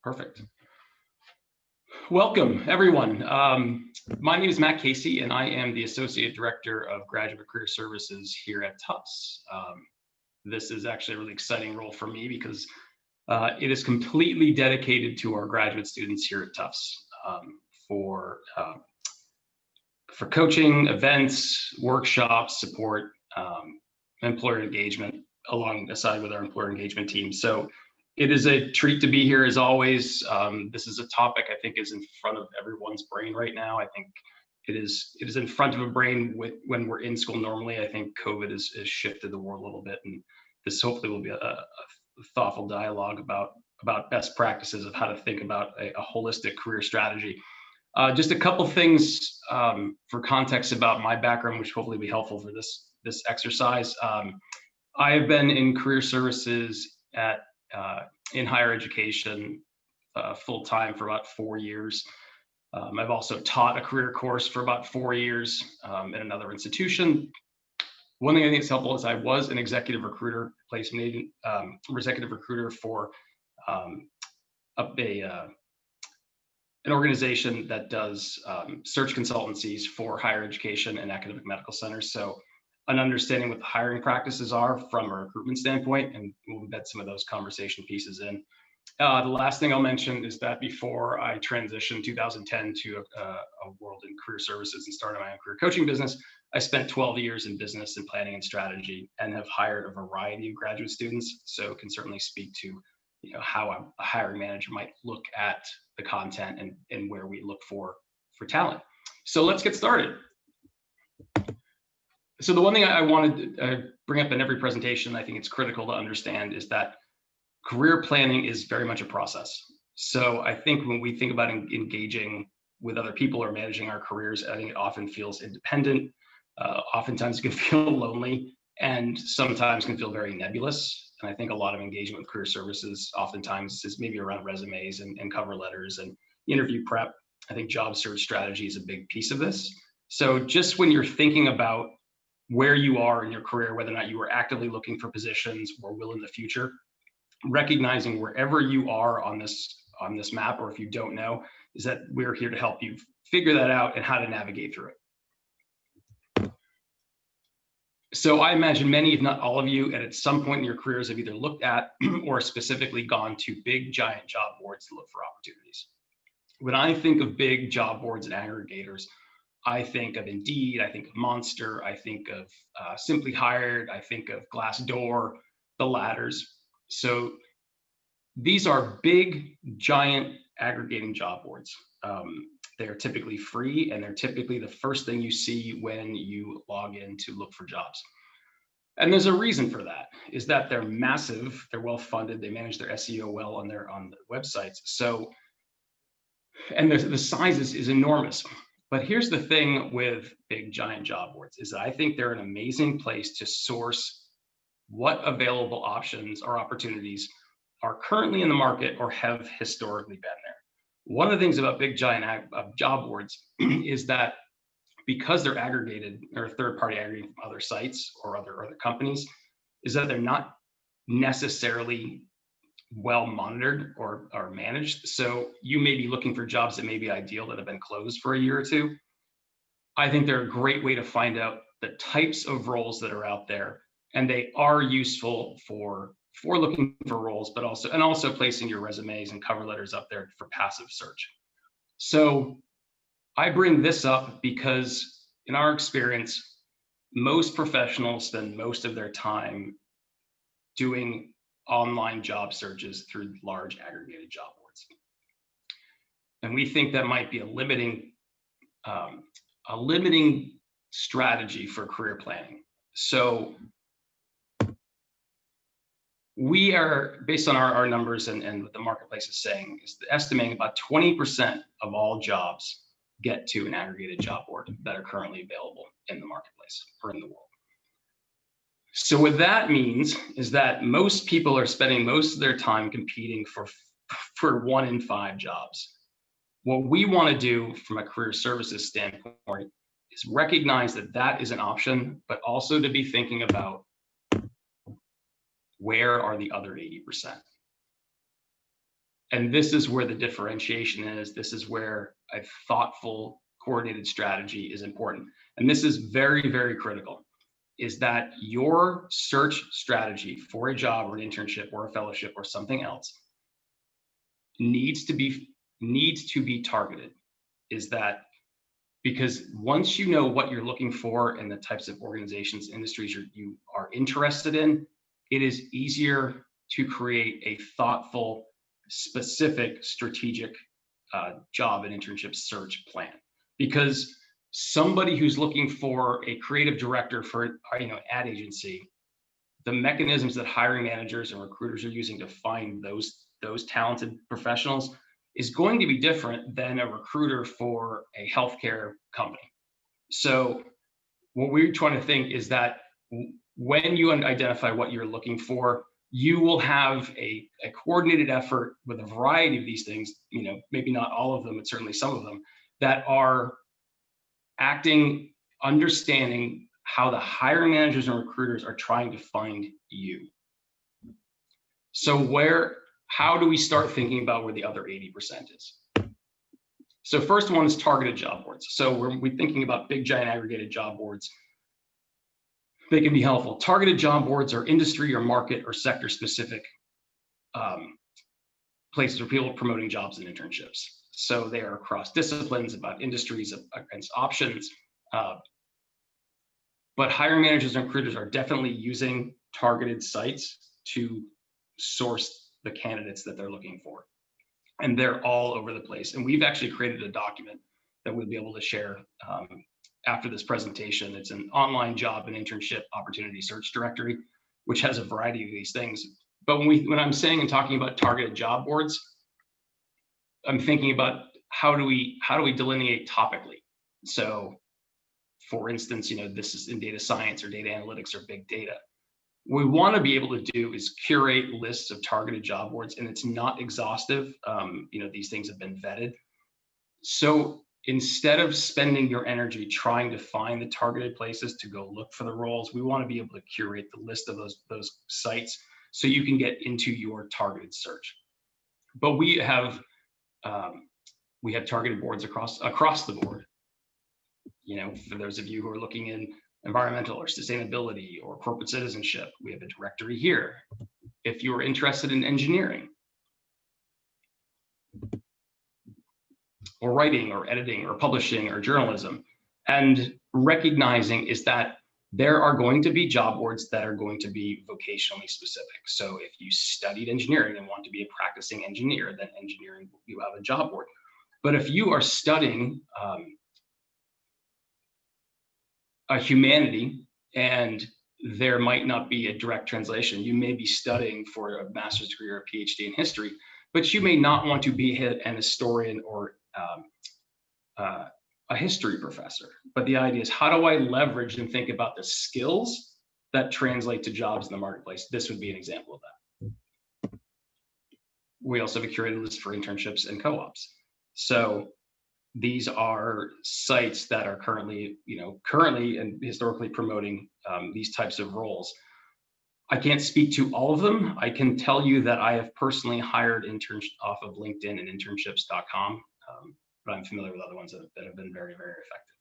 Perfect. Welcome, everyone. My name is Matt Casey, and I am the Associate Director of Graduate Career Services here at Tufts. This is actually a really exciting role for me because it is completely dedicated to our graduate students here at Tufts for coaching, events, workshops, support, employer engagement, alongside with our employer engagement team. So it is a treat to be here as always. This is a topic I think is in front of everyone's brain right now. I think it is in front of a brain when we're in school normally. I think COVID has shifted the world a little bit, and this hopefully will be a thoughtful dialogue about best practices of how to think about a holistic career strategy. Just a couple things for context about my background, which hopefully will be helpful for this exercise. I have been in career services in higher education full-time for about 4 years. I've also taught a career course for about 4 years in another institution. One thing I think is helpful is I was an executive recruiter, placement agent, executive recruiter for an organization that does search consultancies for higher education and academic medical centers. So an understanding what the hiring practices are from a recruitment standpoint, and we'll embed some of those conversation pieces in. The last thing I'll mention is that before I transitioned in 2010 to a world in career services and started my own career coaching business, I spent 12 years in business and planning and strategy and have hired a variety of graduate students. So can certainly speak to how a hiring manager might look at the content and where we look for talent. So let's get started. So the one thing I wanted to bring up in every presentation, I think it's critical to understand, is that career planning is very much a process. So I think when we think about engaging with other people or managing our careers, I think it often feels independent. Oftentimes it can feel lonely, and sometimes can feel very nebulous. And I think a lot of engagement with career services oftentimes is maybe around resumes and cover letters and interview prep. I think job search strategy is a big piece of this. So just when you're thinking about where you are in your career, whether or not you are actively looking for positions or will in the future, recognizing wherever you are on this map, or if you don't know, is that we're here to help you figure that out and how to navigate through it. So I imagine many, if not all of you, at some point in your careers have either looked at or specifically gone to big giant job boards to look for opportunities. When I think of big job boards and aggregators, I think of Indeed, I think of Monster, I think of Simply Hired, I think of Glassdoor, the ladders. So these are big, giant aggregating job boards. They're typically free, and they're typically the first thing you see when you log in to look for jobs. And there's a reason for that, is that they're massive, they're well-funded, they manage their SEO well on their websites. So, and the size is enormous. But here's the thing with big giant job boards, is that I think they're an amazing place to source what available options or opportunities are currently in the market or have historically been there. One of the things about big giant job boards is that because they're aggregated or third-party aggregated from other sites or other companies, is that they're not necessarily well monitored or managed. So you may be looking for jobs that may be ideal that have been closed for a year or two. I think they're a great way to find out the types of roles that are out there, and they are useful for looking for roles, but also placing your resumes and cover letters up there for passive search. So I bring this up because in our experience, most professionals spend most of their time doing online job searches through large aggregated job boards. And we think that might be a limiting strategy for career planning. So we are, based on our numbers and what the marketplace is saying, is estimating about 20% of all jobs get to an aggregated job board that are currently available in the marketplace or in the world. So what that means is that most people are spending most of their time competing for 1 in 5 jobs. What we want to do from a career services standpoint is recognize that that is an option, but also to be thinking about where are the other 80%. And this is where the differentiation is. This is where a thoughtful, coordinated strategy is important. And this is very, very critical, is that your search strategy for a job or an internship or a fellowship or something else needs to be targeted. Is that because once you know what you're looking for and the types of organizations, industries you are interested in, it is easier to create a thoughtful, specific, strategic job and internship search plan. Because somebody who's looking for a creative director for ad agency, the mechanisms that hiring managers and recruiters are using to find those talented professionals is going to be different than a recruiter for a healthcare company. So what we're trying to think is that when you identify what you're looking for, you will have a coordinated effort with a variety of these things, maybe not all of them, but certainly some of them, that are acting, understanding how the hiring managers and recruiters are trying to find you. So how do we start thinking about where the other 80% is? So first one is targeted job boards. So we're thinking about big, giant aggregated job boards. They can be helpful. Targeted job boards are industry or market or sector specific places where people are promoting jobs and internships. So they are across disciplines, about industries, against options. But hiring managers and recruiters are definitely using targeted sites to source the candidates that they're looking for. And they're all over the place. And we've actually created a document that we'll be able to share after this presentation. It's an online job and internship opportunity search directory, which has a variety of these things. But when I'm saying and talking about targeted job boards, I'm thinking about how do we delineate topically. So for instance, this is in data science or data analytics or big data. What we want to be able to do is curate lists of targeted job boards, and it's not exhaustive. These things have been vetted. So instead of spending your energy trying to find the targeted places to go look for the roles, we want to be able to curate the list of those sites so you can get into your targeted search. But we have targeted boards across the board. For those of you who are looking in environmental or sustainability or corporate citizenship, we have a directory here. If you're interested in engineering or writing or editing or publishing or journalism, and recognizing is that there are going to be job boards that are going to be vocationally specific. So if you studied engineering and want to be a practicing engineer, then engineering, you have a job board. But if you are studying a humanity and there might not be a direct translation, you may be studying for a master's degree or a PhD in history, but you may not want to be an historian or a history professor. But the idea is, how do I leverage and think about the skills that translate to jobs in the marketplace? This would be an example of that. We also have a curated list for internships and co-ops. So these are sites that are currently and historically promoting these types of roles. I can't speak to all of them. I can tell you that I have personally hired interns off of LinkedIn and internships.com, but I'm familiar with other ones that have been very, very effective.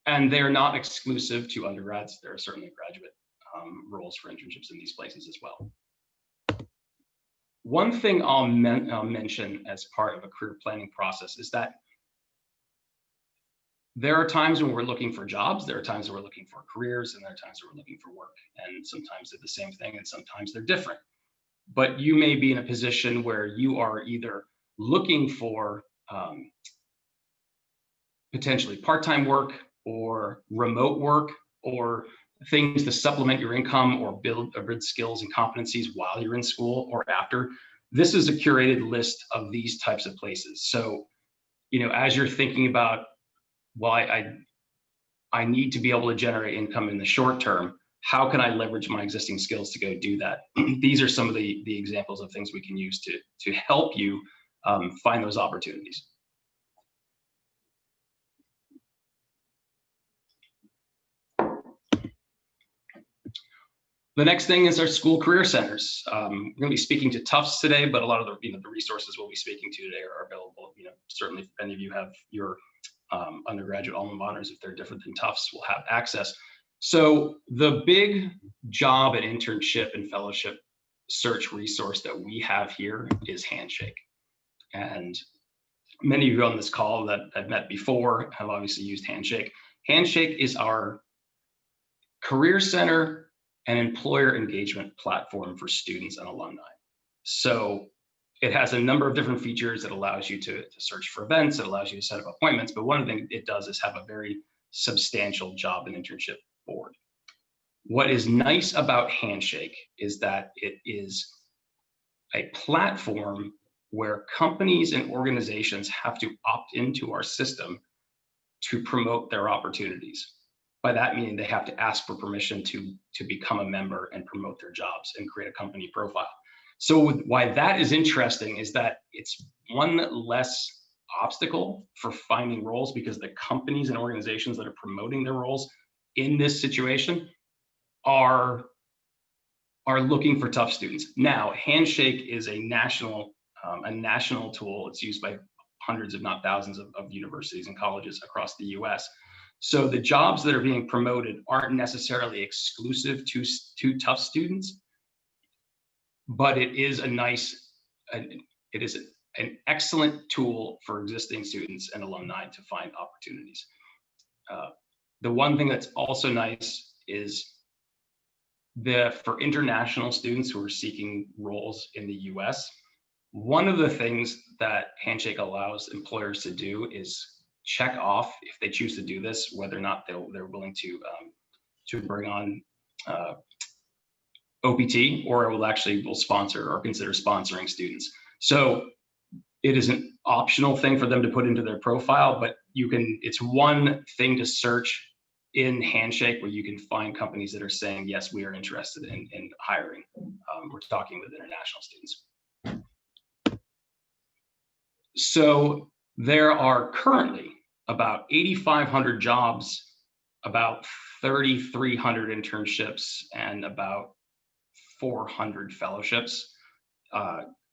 And they're not exclusive to undergrads. There are certainly graduate roles for internships in these places as well. One thing I'll mention as part of a career planning process is that there are times when we're looking for jobs, there are times when we're looking for careers, and there are times when we're looking for work. And sometimes they're the same thing, and sometimes they're different. But you may be in a position where you are either looking for potentially part-time work or remote work or things to supplement your income or build skills and competencies while you're in school or after. This is a curated list of these types of places. So, as you're thinking about, well, I need to be able to generate income in the short term, how can I leverage my existing skills to go do that? These are some of the examples of things we can use to help you find those opportunities. The next thing is our school career centers. We're going to be speaking to Tufts today, but a lot of the resources we'll be speaking to today are available. Certainly if any of you have your undergraduate alma maters, if they're different than Tufts, will have access. So the big job and internship and fellowship search resource that we have here is Handshake. And many of you on this call that I've met before have obviously used Handshake. Handshake is our career center and employer engagement platform for students and alumni. So it has a number of different features. It allows you to search for events. It allows you to set up appointments. But one of the things it does is have a very substantial job and internship board. What is nice about Handshake is that it is a platform where companies and organizations have to opt into our system to promote their opportunities. By that meaning they have to ask for permission to become a member and promote their jobs and create a company profile. So why that is interesting is that it's one less obstacle for finding roles, because the companies and organizations that are promoting their roles in this situation are looking for tough students. Now, Handshake is a national tool. It's used by hundreds, if not thousands, of universities and colleges across the US. So the jobs that are being promoted aren't necessarily exclusive to tough students, but it is an excellent tool for existing students and alumni to find opportunities. The one thing that's also nice is for international students who are seeking roles in the US, one of the things that Handshake allows employers to do is check off, if they choose to do this, whether or not they're willing to bring on OPT, or will sponsor or consider sponsoring students. So it is an optional thing for them to put into their profile, but it's one thing to search in Handshake where you can find companies that are saying, yes, we are interested in hiring. We're talking with international students. So there are currently about 8,500 jobs, about 3,300 internships, and about 400 fellowships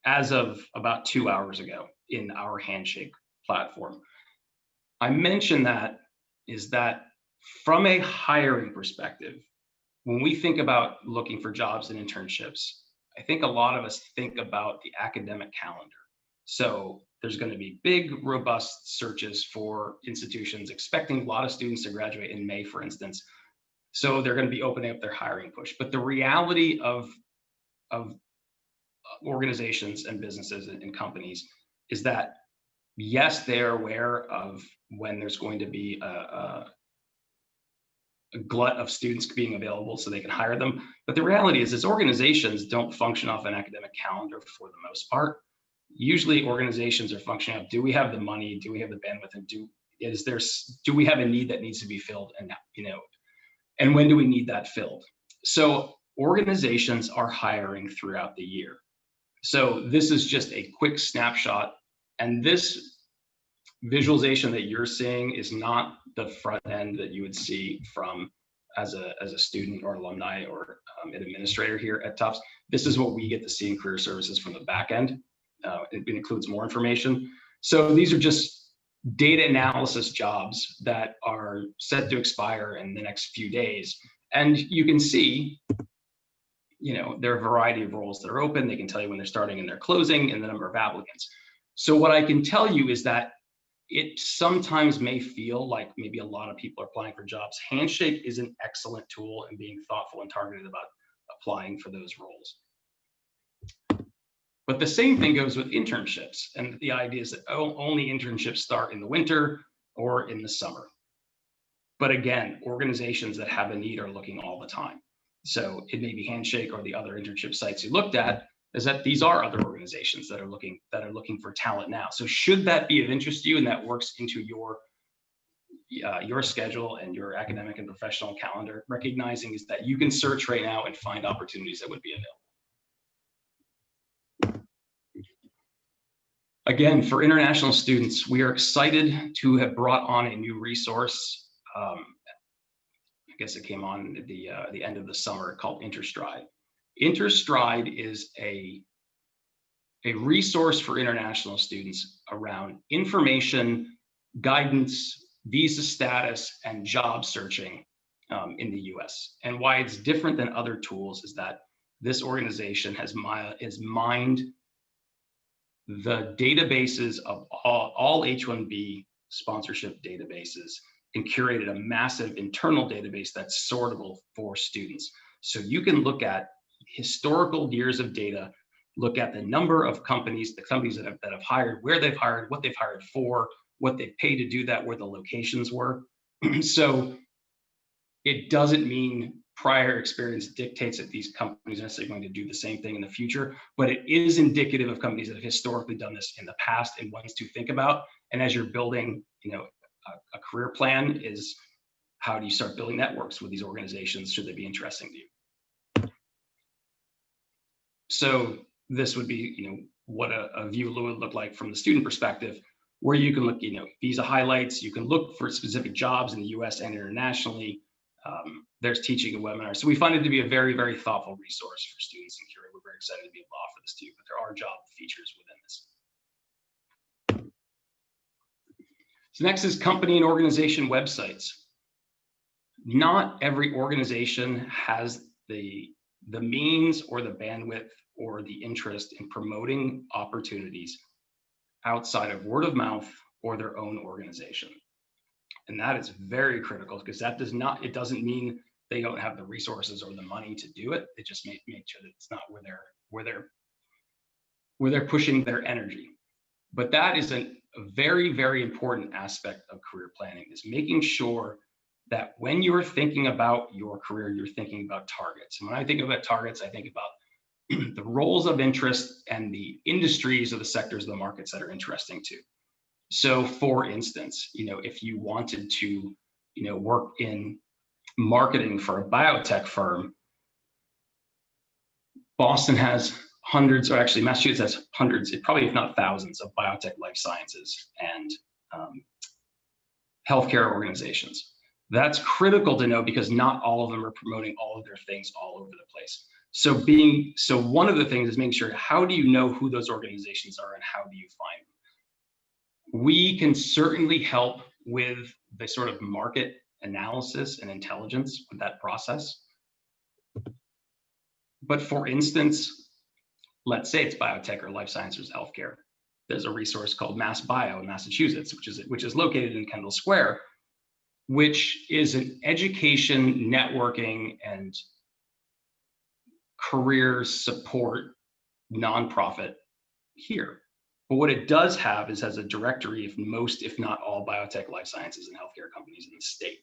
as of about 2 hours ago in our Handshake platform. I mention that is that from a hiring perspective, when we think about looking for jobs and internships, I think a lot of us think about the academic calendar. So there's going to be big, robust searches for institutions expecting a lot of students to graduate in May, for instance. So they're going to be opening up their hiring push. But the reality of organizations and businesses and companies is that, yes, they're aware of when there's going to be a glut of students being available so they can hire them. But the reality is organizations don't function off an academic calendar for the most part. Usually organizations are functioning up, do we have the money? Do we have the bandwidth? And do we have a need that needs to be filled? And when do we need that filled? So organizations are hiring throughout the year. So this is just a quick snapshot. And this visualization that you're seeing is not the front end that you would see from as a student or alumni or an administrator here at Tufts. This is what we get to see in career services from the back end. It includes more information. So these are just data analysis jobs that are set to expire in the next few days. And you can see, there are a variety of roles that are open. They can tell you when they're starting and they're closing and the number of applicants. So what I can tell you is that it sometimes may feel like maybe a lot of people are applying for jobs. Handshake is an excellent tool in being thoughtful and targeted about applying for those roles. But the same thing goes with internships. And the idea is that only internships start in the winter or in the summer. But again, organizations that have a need are looking all the time. So it may be Handshake or the other internship sites you looked at, is that these are other organizations that are looking for talent now. So should that be of interest to you and that works into your schedule and your academic and professional calendar, recognizing is that you can search right now and find opportunities that would be available. Again, for international students, we are excited to have brought on a new resource. guess it came on at the end of the summer, called Interstride. Interstride is a resource for international students around information, guidance, visa status, and job searching in the US. And why it's different than other tools is that this organization has mined the databases of all H-1B sponsorship databases and curated a massive internal database that's sortable for students. So you can look at historical years of data, look at the number of companies, the companies that have hired, where they've hired, what they've hired for, what they've paid to do that, where the locations were. So it doesn't mean prior experience dictates that these companies are necessarily going to do the same thing in the future, but it is indicative of companies that have historically done this in the past and ones to think about. And as you're building, a career plan, is how do you start building networks with these organizations should they be interesting to you? So this would be, what a view would look like from the student perspective, where you can look, visa highlights, you can look for specific jobs in the US and internationally. There's teaching and webinars. So we find it to be a very, very thoughtful resource for students and Curia. We're very excited to be able to offer this to you, but there are job features within this. So next is company and organization websites. Not every organization has the means or the bandwidth or the interest in promoting opportunities outside of word of mouth or their own organization. And that is very critical, because it doesn't mean they don't have the resources or the money to do it. It just make sure that it's not where they're pushing their energy. But that is a very, very important aspect of career planning, is making sure that when you're thinking about your career, you're thinking about targets. And when I think about targets, I think about the roles of interest and the industries or the sectors of the markets that are interesting to. So for instance, if you wanted to, work in marketing for a biotech firm, Boston has hundreds, or actually Massachusetts has hundreds, probably if not thousands, of biotech, life sciences, and healthcare organizations. That's critical to know, because not all of them are promoting all of their things all over the place. So one of the things is making sure, how do you know who those organizations are and how do you find them? We can certainly help with the sort of market analysis and intelligence with that process. But for instance, let's say it's biotech or life sciences, healthcare. There's a resource called Mass Bio in Massachusetts, which is located in Kendall Square, which is an education, networking, and career support nonprofit here. But what it does have is has a directory of most, if not all, biotech, life sciences, and healthcare companies in the state.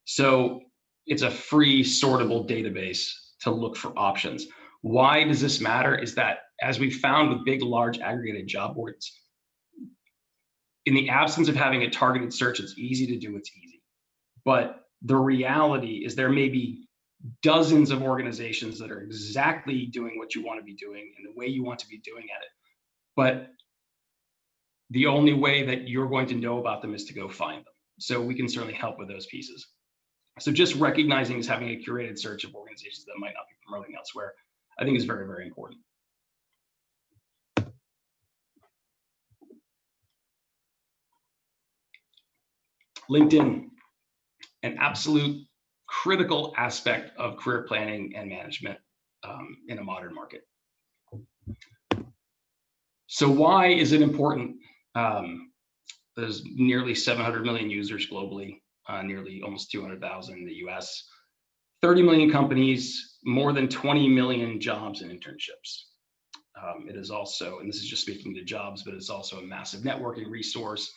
So it's a free sortable database to look for options. Why does this matter? Is that, as we found with big, large aggregated job boards, in the absence of having a targeted search, it's easy to do, it's easy. But the reality is there may be dozens of organizations that are exactly doing what you want to be doing in the way you want to be doing at it. But the only way that you're going to know about them is to go find them. So we can certainly help with those pieces. So just recognizing is having a curated search of organizations that might not be promoting elsewhere, I think is very, very important. LinkedIn, an absolute critical aspect of career planning and management in a modern market. So why is it important? There's nearly 700 million users globally, nearly almost 200,000 in the US, 30 million companies, more than 20 million jobs and internships. It is also, and this is just speaking to jobs, but it's also a massive networking resource.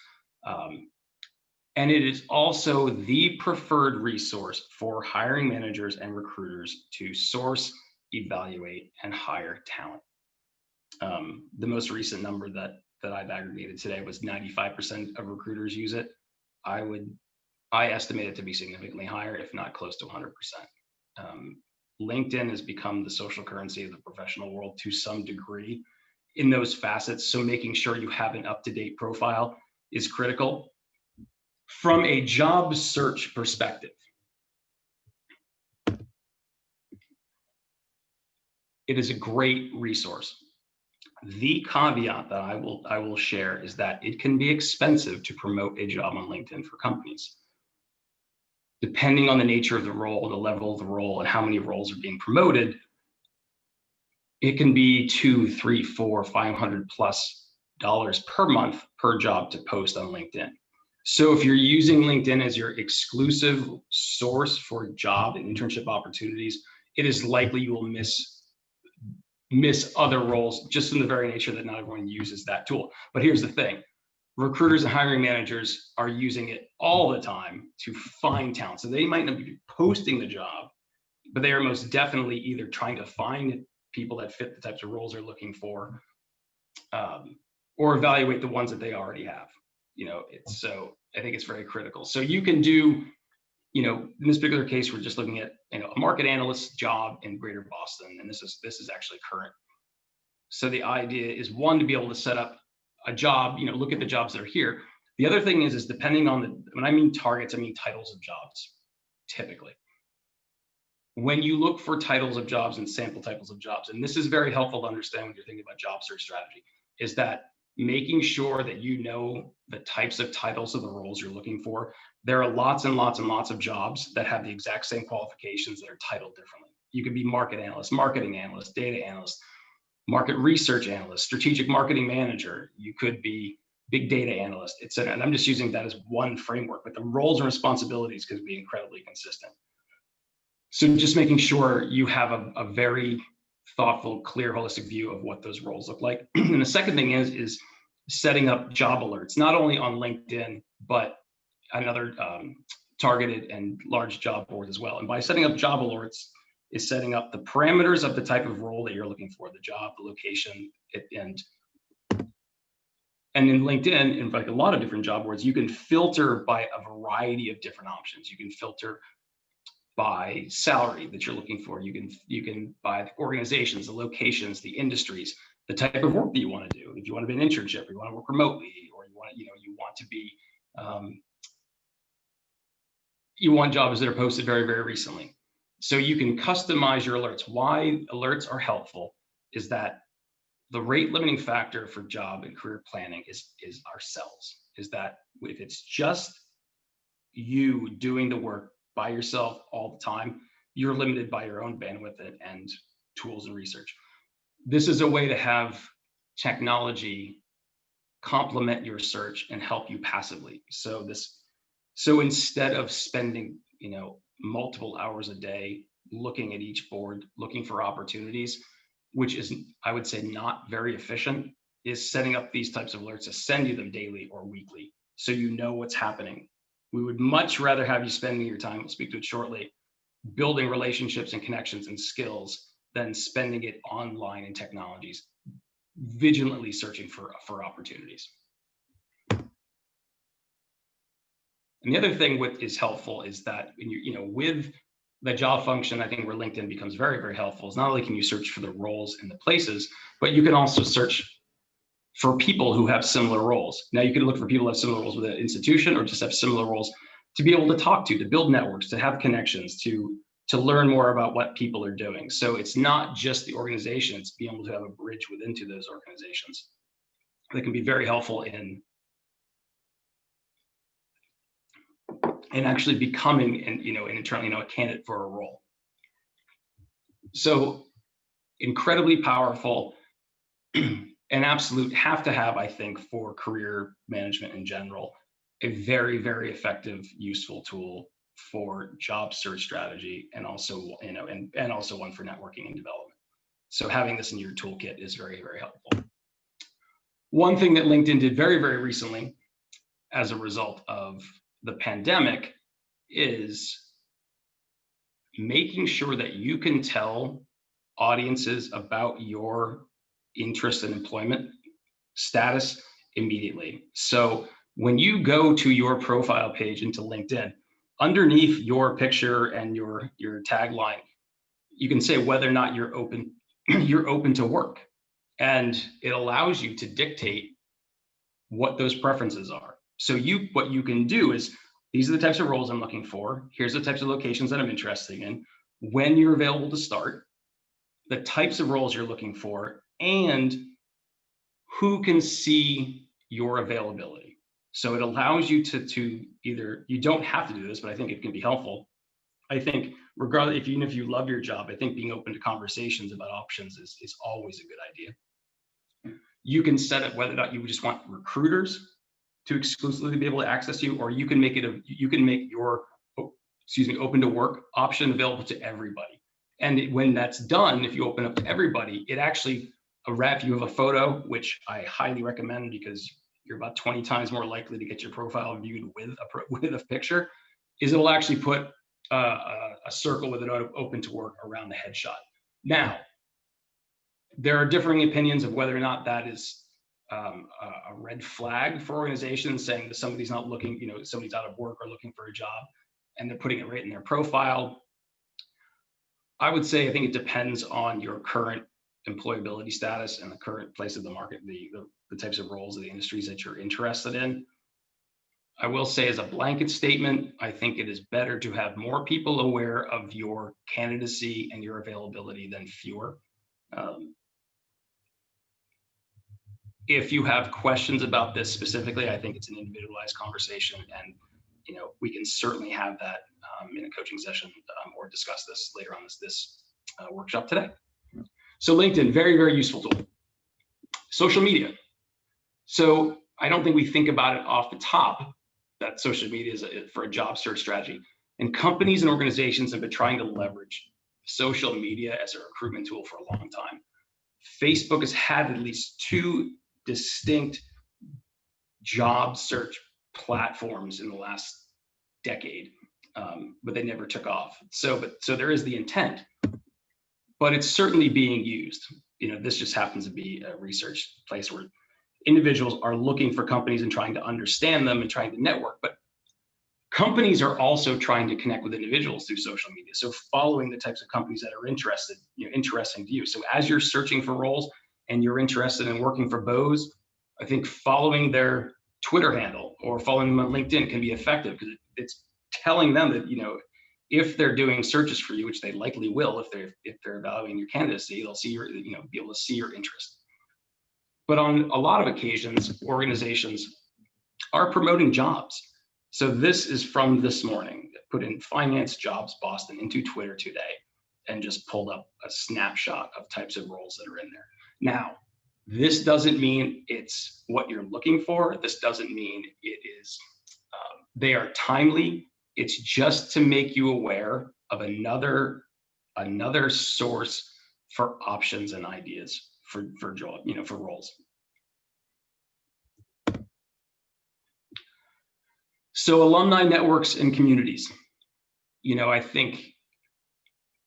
And it is also the preferred resource for hiring managers and recruiters to source, evaluate, and hire talent. The most recent number that I've aggregated today was 95% of recruiters use it. I estimate it to be significantly higher, if not close to 100%. LinkedIn has become the social currency of the professional world to some degree in those facets. So making sure you have an up-to-date profile is critical. From a job search perspective, it is a great resource. The caveat that I will share is that it can be expensive to promote a job on LinkedIn for companies. Depending on the nature of the role, the level of the role, and how many roles are being promoted, it can be $200, $300, $400, $500+ per month per job to post on LinkedIn. So if you're using LinkedIn as your exclusive source for job and internship opportunities, it is likely you will miss other roles just in the very nature that not everyone uses that tool. But here's the thing. Recruiters and hiring managers are using it all the time to find talent. So they might not be posting the job, but they are most definitely either trying to find people that fit the types of roles they're looking for, or evaluate the ones that they already have. So I think it's very critical. So you can do, in this particular case, we're just looking at a market analyst job in Greater Boston, and this is actually current. So the idea is, one, to be able to set up a job, look at the jobs that are here. The other thing is depending on when I mean targets, I mean titles of jobs, typically. When you look for titles of jobs and sample titles of jobs, and this is very helpful to understand when you're thinking about job search strategy, is that making sure that you know the types of titles of the roles you're looking for. There are lots and lots and lots of jobs that have the exact same qualifications that are titled differently. You could be market analyst, marketing analyst, data analyst, market research analyst, strategic marketing manager. You could be big data analyst, etc. And I'm just using that as one framework, but the roles and responsibilities could be incredibly consistent. So just making sure you have a very thoughtful, clear, holistic view of what those roles look like. And the second thing is setting up job alerts, not only on LinkedIn, but another targeted and large job boards as well. And by setting up job alerts is setting up the parameters of the type of role that you're looking for, the job, the location, and in LinkedIn, in like a lot of different job boards, you can filter by a variety of different options. You can filter by salary that you're looking for. You can by the organizations, the locations, the industries, the type of work that you want to do. If you want to be an internship, or you want to work remotely, or you want to be you want jobs that are posted very, very recently. So you can customize your alerts. Why alerts are helpful is that the rate limiting factor for job and career planning is ourselves. Is that if it's just you doing the work by yourself all the time, you're limited by your own bandwidth and tools and research. This is a way to have technology complement your search and help you passively. So instead of spending, multiple hours a day looking at each board, looking for opportunities, which is, I would say, not very efficient, is setting up these types of alerts to send you them daily or weekly, so you know what's happening. We would much rather have you spending your time, we'll speak to it shortly, building relationships and connections and skills than spending it online in technologies, vigilantly searching for opportunities. And the other thing is helpful is that when with the job function, I think where LinkedIn becomes very, very helpful is not only can you search for the roles and the places, but you can also search for people who have similar roles. Now you can look for people who have similar roles with an institution, or just have similar roles to be able to talk to build networks, to have connections, to learn more about what people are doing. So it's not just the organization, it's being able to have a bridge into those organizations that can be very helpful in actually becoming an internally a candidate for a role. So incredibly powerful, an absolute have to have, I think, for career management in general, a very, very effective, useful tool for job search strategy, and also and also one for networking and development. So having this in your toolkit is very, very helpful. One thing that LinkedIn did very, very recently as a result of the pandemic is making sure that you can tell audiences about your interest in employment status immediately. So when you go to your profile page into LinkedIn, underneath your picture and your tagline, you can say whether or not you're open to work, and it allows you to dictate what those preferences are. So what you can do is, these are the types of roles I'm looking for. Here's the types of locations that I'm interested in. When you're available to start, the types of roles you're looking for, and who can see your availability. So it allows you to either, you don't have to do this, but I think it can be helpful. I think regardless, even if you love your job, I think being open to conversations about options is always a good idea. You can set it whether or not you just want recruiters to exclusively be able to access you, or you can make it you can make your open to work option available to everybody. And when that's done, if you open up to everybody, it actually, if you have a photo, which I highly recommend because you're about 20 times more likely to get your profile viewed with a picture, is it'll actually put a circle with an open to work around the headshot. Now, there are differing opinions of whether or not that is a red flag for organizations, saying that somebody's not looking, somebody's out of work or looking for a job, and they're putting it right in their profile. I would say, I think it depends on your current employability status and the current place of the market, the types of roles of the industries that you're interested in. I will say, as a blanket statement, I think it is better to have more people aware of your candidacy and your availability than fewer. If you have questions about this specifically, I think it's an individualized conversation, and we can certainly have that in a coaching session or discuss this later on this workshop today. So LinkedIn, very, very useful tool. Social media. So I don't think we think about it off the top that social media is for a job search strategy. And companies and organizations have been trying to leverage social media as a recruitment tool for a long time. Facebook has had at least 2 distinct job search platforms in the last decade, but they never took off. So there is the intent, but it's certainly being used. This just happens to be a research place where individuals are looking for companies and trying to understand them and trying to network, but companies are also trying to connect with individuals through social media. So following the types of companies that are interesting to you. So as you're searching for roles and you're interested in working for Bose, I think following their Twitter handle or following them on LinkedIn can be effective, because it's telling them that, if they're doing searches for you, which they likely will, if they're evaluating your candidacy, they'll see your, be able to see your interest. But on a lot of occasions, organizations are promoting jobs. So this is from this morning. Put in finance jobs Boston into Twitter today and just pulled up a snapshot of types of roles that are in there. Now, this doesn't mean it's what you're looking for. This doesn't mean it is, they are timely. It's just to make you aware of another source for options and ideas for job, for roles. So alumni networks and communities. I think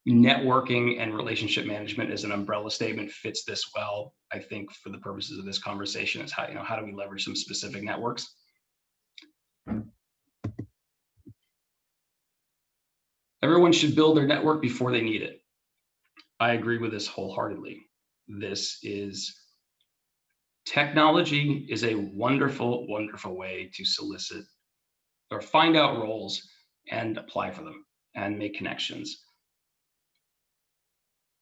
networking and relationship management as an umbrella statement fits this well. I think for the purposes of this conversation, is how do we leverage some specific networks? Everyone should build their network before they need it. I agree with this wholeheartedly. Technology is a wonderful, wonderful way to solicit or find out roles and apply for them and make connections.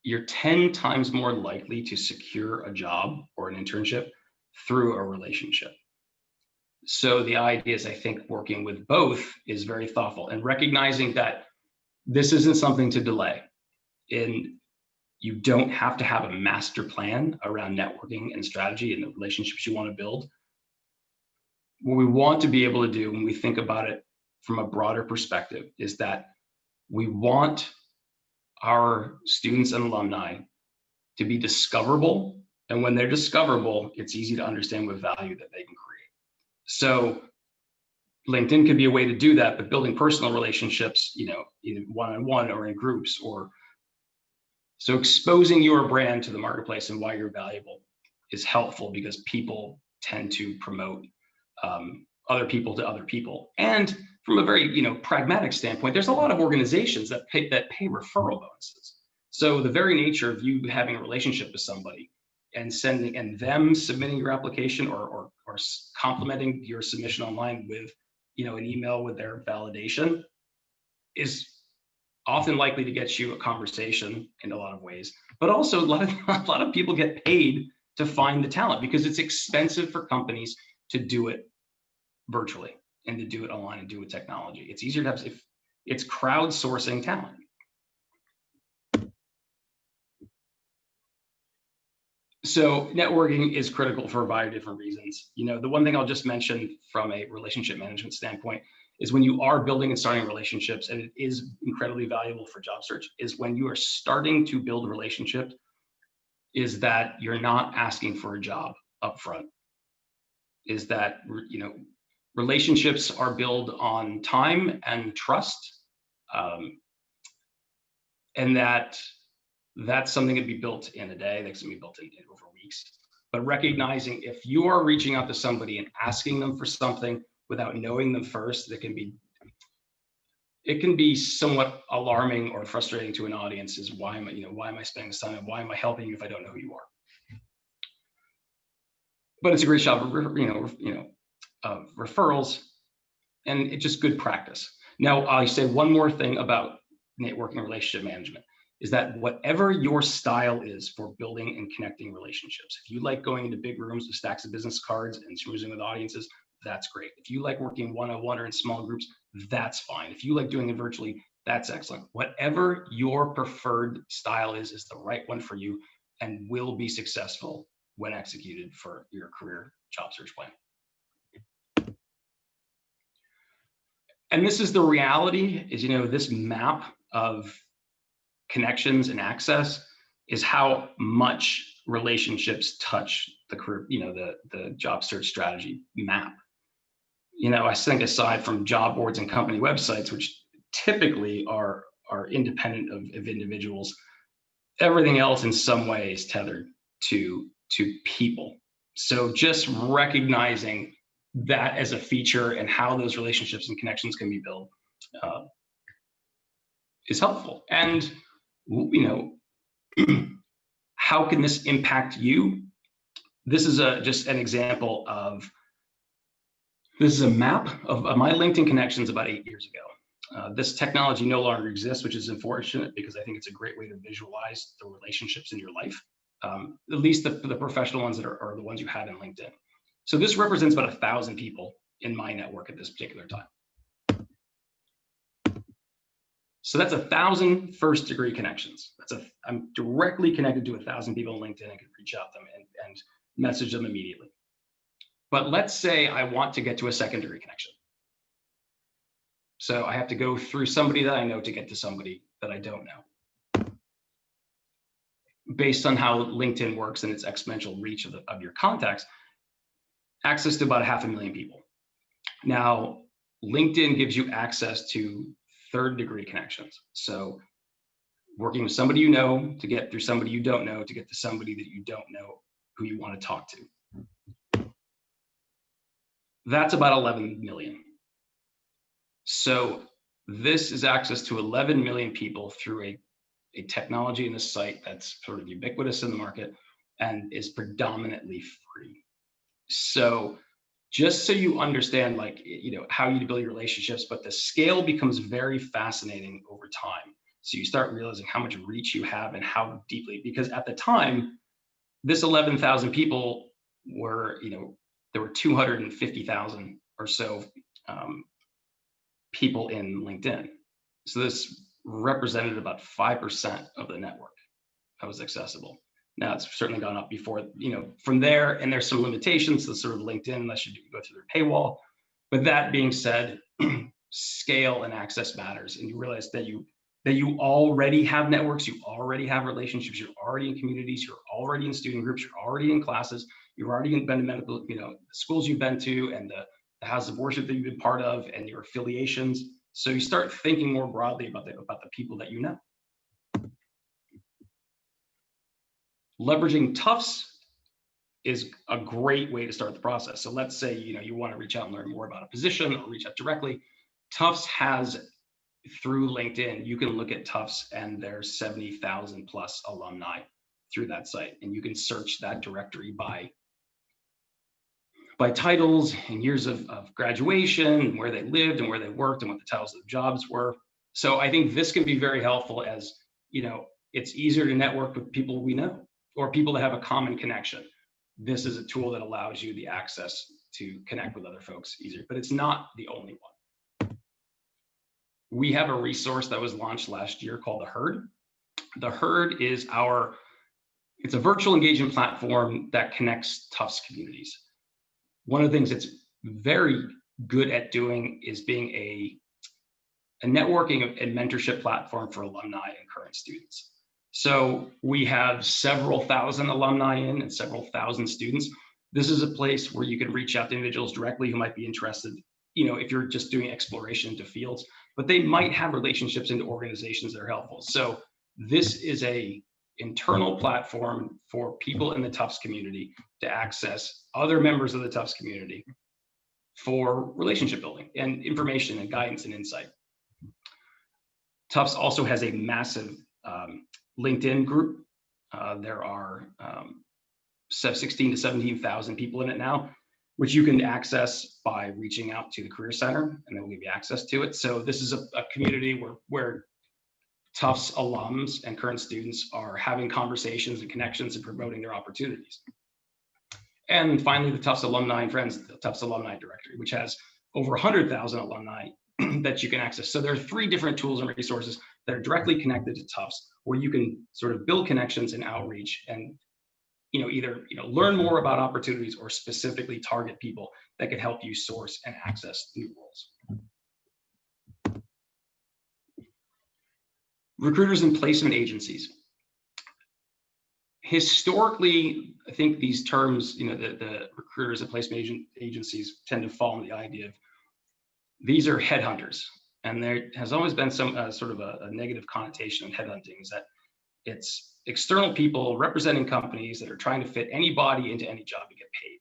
You're 10 times more likely to secure a job or an internship through a relationship. So the idea is, I think, working with both is very thoughtful, and recognizing that this isn't something to delay. You don't have to have a master plan around networking and strategy and the relationships you want to build. What we want to be able to do when we think about it from a broader perspective is that we want our students and alumni to be discoverable. And when they're discoverable, it's easy to understand what value that they can create. So LinkedIn could be a way to do that, but building personal relationships, either one-on-one or in groups, so exposing your brand to the marketplace and why you're valuable is helpful, because people tend to promote other people to other people. And from a very pragmatic standpoint, there's a lot of organizations that pay referral bonuses. So the very nature of you having a relationship with somebody and them submitting your application or complementing your submission online with an email with their validation is often likely to get you a conversation in a lot of ways, but also a lot of people get paid to find the talent because it's expensive for companies to do it virtually and to do it online and do it with technology. It's easier to have, if it's crowdsourcing talent. So networking is critical for a variety of different reasons. You know, the one thing I'll just mention from a relationship management standpoint is when you are building and starting relationships, and it is incredibly valuable for job search, is when you are starting to build relationships, is that you're not asking for a job up front. Is that, you know, relationships are built on time and trust, and that's something that can be built in a day, that can be built in over weeks. But recognizing if you are reaching out to somebody and asking them for something without knowing them first, it can be somewhat alarming or frustrating to an audience. Is why am I spending this time, and why am I helping you if I don't know who you are? But it's a great job of referrals, and it's just good practice. Now, I say one more thing about networking and relationship management is that whatever your style is for building and connecting relationships, if you like going into big rooms with stacks of business cards and schmoozing with audiences, that's great. If you like working one-on-one or in small groups, that's fine. If you like doing it virtually, that's excellent. Whatever your preferred style is the right one for you and will be successful when executed for your career job search plan. And this is the reality, is, you know, this map of connections and access is how much relationships touch the career, you know, the job search strategy map. You know, I think aside from job boards and company websites, which typically are independent of individuals, everything else in some way is tethered to people. So just recognizing that as a feature and how those relationships and connections can be built is helpful. And, you know, how can this impact you? This is just an example of, this is a map of my LinkedIn connections about 8 years ago. This technology no longer exists, which is unfortunate because I think it's a great way to visualize the relationships in your life, at least the professional ones that are the ones you have in LinkedIn. So this represents about 1,000 people in my network at this particular time. So that's 1,000 first-degree connections. I'm directly connected to 1,000 people on LinkedIn. I can reach out to them and message them immediately. But let's say I want to get to a secondary connection. So I have to go through somebody that I know to get to somebody that I don't know. Based on how LinkedIn works and its exponential reach of your contacts, access to about 500,000 people. Now, LinkedIn gives you access to third-degree connections. So working with somebody you know to get through somebody you don't know to get to somebody that you don't know who you want to talk to. That's about 11 million. So this is access to 11 million people through a technology and a site that's sort of ubiquitous in the market and is predominantly free. So just so you understand, like, you know, how you build your relationships, but the scale becomes very fascinating over time. So you start realizing how much reach you have and how deeply, because at the time, this 11,000 people were, you know, there were 250,000 or so people in LinkedIn. So this represented about 5% of the network that was accessible. Now it's certainly gone up before, you know, from there, and there's some limitations to sort of LinkedIn unless you go through their paywall. But that being said, scale and access matters, and you realize that you already have networks, you already have relationships, you're already in communities, you're already in student groups, you're already in classes, you've already been to medical, you know, the schools you've been to, and the houses of worship that you've been part of, and your affiliations. So you start thinking more broadly about the people that you know. Leveraging Tufts is a great way to start the process. So let's say, you know, you want to reach out and learn more about a position or reach out directly. Tufts has, through LinkedIn, you can look at Tufts and there's 70,000 plus alumni through that site. And you can search that directory by titles and years of graduation and where they lived and where they worked and what the titles of the jobs were. So I think this can be very helpful as, it's easier to network with people we know or people that have a common connection. This is a tool that allows you the access to connect with other folks easier, but it's not the only one. We have a resource that was launched last year called The Herd. The Herd is it's a virtual engagement platform that connects Tufts communities. One of the things it's very good at doing is being a networking and mentorship platform for alumni and current students. So we have several thousand alumni in and several thousand students. This is a place where you can reach out to individuals directly who might be interested, if you're just doing exploration into fields, but they might have relationships into organizations that are helpful. So this is a internal platform for people in the Tufts community to access other members of the Tufts community for relationship building and information and guidance and insight. Tufts also has a massive LinkedIn group. There are 16 to 17,000 people in it now, which you can access by reaching out to the Career Center, and they'll give you access to it. So this is a community where Tufts alums and current students are having conversations and connections and promoting their opportunities. And finally, the Tufts Alumni and Friends, the Tufts Alumni Directory, which has over 100,000 alumni that you can access. So there are 3 different tools and resources that are directly connected to Tufts, where you can sort of build connections and outreach and either learn more about opportunities or specifically target people that can help you source and access new roles. Recruiters and placement agencies. Historically, I think these terms, the recruiters and placement agencies tend to fall in the idea of these are headhunters. And there has always been some sort of a negative connotation of headhunting, is that it's external people representing companies that are trying to fit anybody into any job to get paid.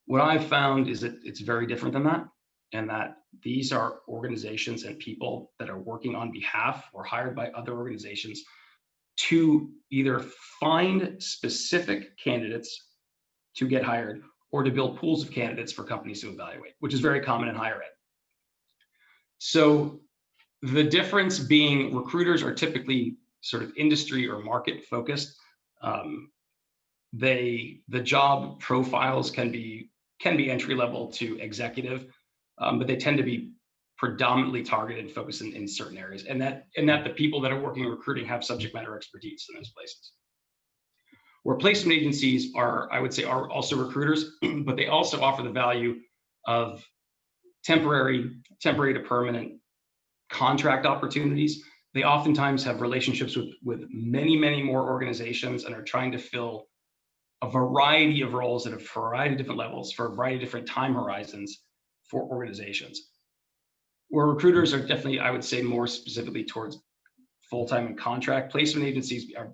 What I've found is that it's very different than that, and that these are organizations and people that are working on behalf or hired by other organizations to either find specific candidates to get hired or to build pools of candidates for companies to evaluate, which is very common in higher ed. So the difference being recruiters are typically sort of industry or market focused. The job profiles can be entry level to executive, but they tend to be predominantly targeted and focused in certain areas, and that the people that are working in recruiting have subject matter expertise in those places. Where placement agencies are, I would say, are also recruiters, but they also offer the value of temporary to permanent contract opportunities. They oftentimes have relationships with many more organizations and are trying to fill a variety of roles at a variety of different levels for a variety of different time horizons for organizations. Where recruiters are definitely, I would say, more specifically towards full-time and contract, placement agencies are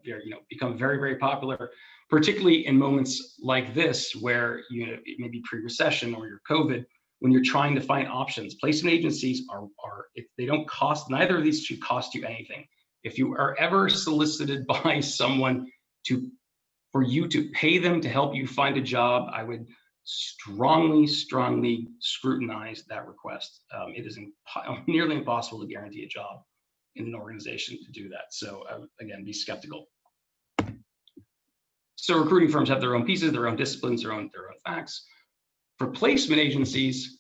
become very popular, particularly in moments like this where it may be pre-recession or you're COVID, when you're trying to find options. Placement agencies are if they don't cost, neither of these should cost you anything. If you are ever solicited by someone for you to pay them to help you find a job, I would strongly scrutinize that request. It is nearly impossible to guarantee a job in an organization to do that. So again, be skeptical. So recruiting firms have their own pieces, their own disciplines, their own facts. For placement agencies,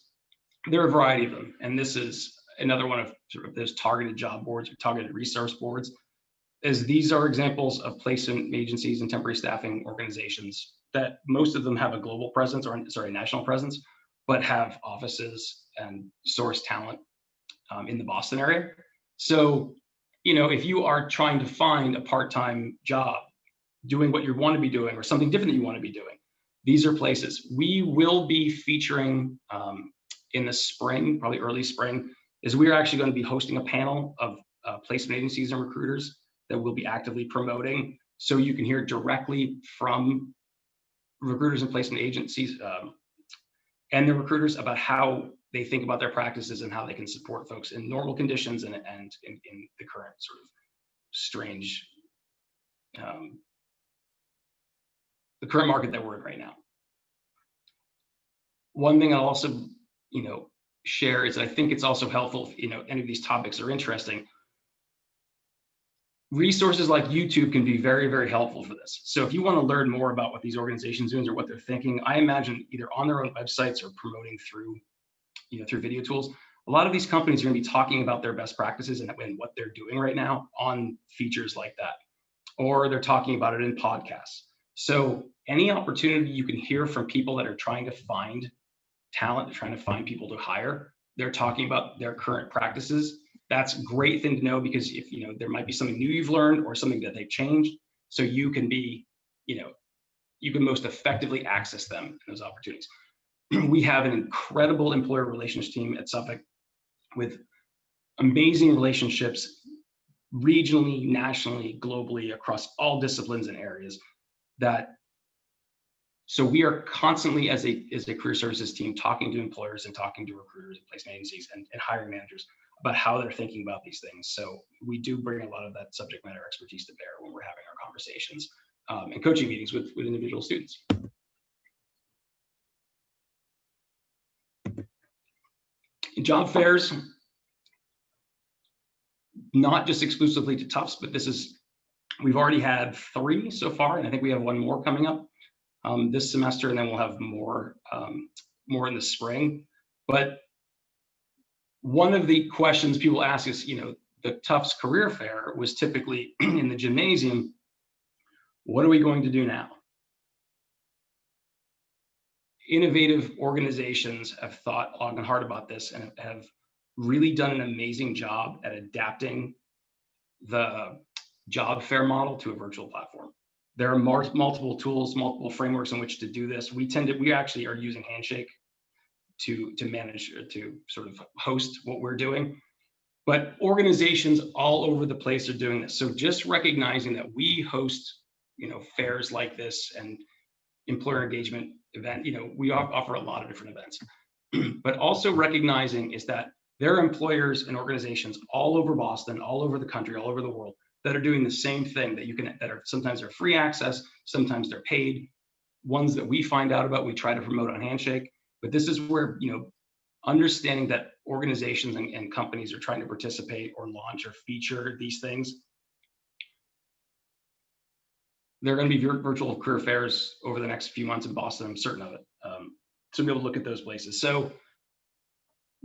there are a variety of them. And this is another one of sort of those targeted job boards or targeted resource boards, as these are examples of placement agencies and temporary staffing organizations that most of them have a global presence, national presence, but have offices and source talent in the Boston area. So, if you are trying to find a part-time job doing what you want to be doing or something different that you want to be doing, these are places. We will be featuring in the spring, probably early spring, is we're actually going to be hosting a panel of placement agencies and recruiters that we'll be actively promoting, so you can hear directly from recruiters and placement agencies and the recruiters about how they think about their practices and how they can support folks in normal conditions and in the current sort of strange, the current market that we're in right now. One thing I'll also, share is I think it's also helpful if, any of these topics are interesting. Resources like YouTube can be very, very helpful for this. So if you want to learn more about what these organizations do or what they're thinking, I imagine either on their own websites or promoting through, through video tools. A lot of these companies are going to be talking about their best practices and what they're doing right now on features like that, or they're talking about it in podcasts. So any opportunity you can hear from people that are trying to find talent, they're trying to find people to hire, they're talking about their current practices. That's a great thing to know, because if there might be something new you've learned or something that they've changed, so you can be, you can most effectively access them in those opportunities. We have an incredible employer relations team at Suffolk with amazing relationships regionally, nationally, globally, across all disciplines and areas. So we are constantly, as a career services team, talking to employers and talking to recruiters and placement agencies and hiring managers about how they're thinking about these things. So we do bring a lot of that subject matter expertise to bear when we're having our conversations and coaching meetings with individual students. Job fairs, not just exclusively to Tufts, but we've already had 3 so far, and I think we have 1 more coming up this semester, and then we'll have more in the spring. But one of the questions people ask is, the Tufts Career Fair was typically in the gymnasium. What are we going to do now? Innovative organizations have thought long and hard about this and have really done an amazing job at adapting the job fair model to a virtual platform. There are multiple tools, multiple frameworks in which to do this. We actually are using Handshake to manage, to sort of host what we're doing. But organizations all over the place are doing this. So just recognizing that we host, fairs like this and employer engagement event, we offer a lot of different events, but also recognizing is that there are employers and organizations all over Boston, all over the country, all over the world that are doing the same thing sometimes they're free access, sometimes they're paid. Ones that we find out about, we try to promote on Handshake. But this is where, understanding that organizations and companies are trying to participate or launch or feature these things. There are going to be virtual career fairs over the next few months in Boston, I'm certain of it. So be able to look at those places. So